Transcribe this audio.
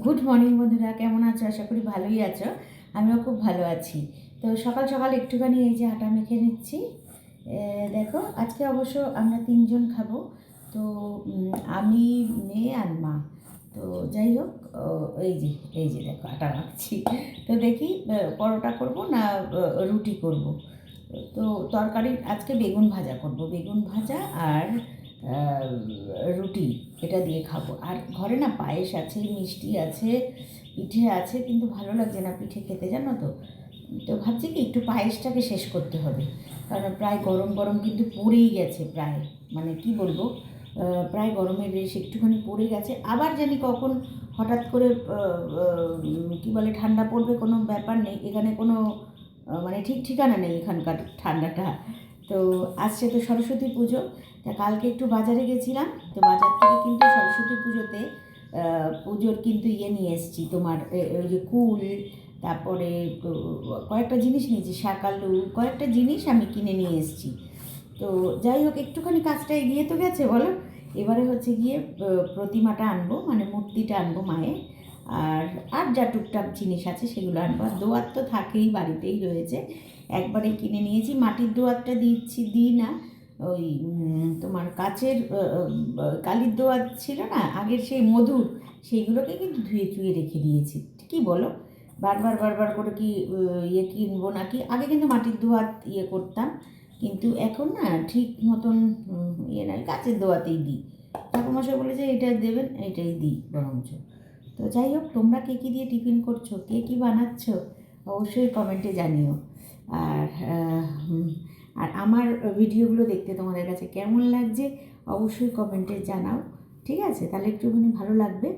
Good morning বন্ধুরা, কেমন আছো? আশা করি ভালোই আছো। আমিও খুব ভালো আছি। তো সকাল সকাল একটুখানি এই যে আটা মেখে নিচ্ছি। দেখো, আজকে অবশ্য আমরা তিনজন খাবো। তো আমি, মেয়ে আর মা। তো যাই হোক, এই যে দেখো আটা মাখছি। তো দেখি পরোটা করব না রুটি করব। তো তরকারি আজকে বেগুন ভাজা করব, বেগুন ভাজা আর আহ, রুটি, এটা দিয়ে খাবো। আর ঘরে না পায়েস আছে, মিষ্টি আছে, পিঠে আছে, কিন্তু ভালো লাগছে না পিঠে খেতে, জানো তো। তো ভাবছি কি একটু পায়েসটাকে শেষ করতে হবে, কারণ প্রায় গরম গরম কিন্তু পড়েই গেছে প্রায়, মানে কি বলবো, প্রায় গরমের রেশ একটুখানি পড়ে গেছে। আবার জানি কখন হঠাৎ করে কি বলে ঠান্ডা পড়বে, কোনো ব্যাপার নেই এখানে, কোনো মানে ঠিক ঠিকানা নেই এখানকার ঠান্ডাটা। তো আসছে তো সরস্বতী পুজো, তা কালকে একটু বাজারে গেছিলাম। তো বাজার থেকে কিন্তু সরস্বতী পুজোতে পুজোর কিন্তু নিয়ে এসেছি, তোমার ওই যে কুল, তারপরে কয়েকটা জিনিস নিয়েছি, শাকালু, কয়েকটা জিনিস আমি কিনে নিয়ে এসেছি। তো যাই হোক, একটুখানি কাজটা এগিয়ে তো গেছে বলো। এবারে হচ্ছে গিয়ে প্রতিমাটা আনবো, মানে মূর্তিটা আনবো মায়ের। আর আর যা টুকটাক জিনিস আছে সেগুলো আনবো। আর দোয়াত তো থাকেই, বাড়িতেই রয়েছে, একবারে কিনে নিয়েছি। মাটির দোয়াতটা দিই না, ওই তোমার কাচের কালির দোয়াত ছিল না আগের, সেই মধুর, সেইগুলোকে কিন্তু ধুয়ে ধুয়ে রেখে দিয়েছি। কি বলো, বারবার বারবার করে কি কিনবো নাকি? আগে কিন্তু মাটির দোয়াত করতাম, কিন্তু এখন না ঠিক মতন নয়, কাচের দোয়াতেই দিই। ঠাকুরমশাই বলেছে এটা দেবেন, এটাই দিই বরঞ্চ। তো যাই হোক, তোমরা কে কী দিয়ে টিফিন করছো, কে কী বানাচ্ছো, অবশ্যই কমেন্টে জানিও। আর আর আমার ভিডিওগুলো দেখতে তোমাদের কাছে কেমন লাগছে অবশ্যই কমেন্টে জানাও। ঠিক আছে, তাহলে একটুখানি ভালো লাগবে।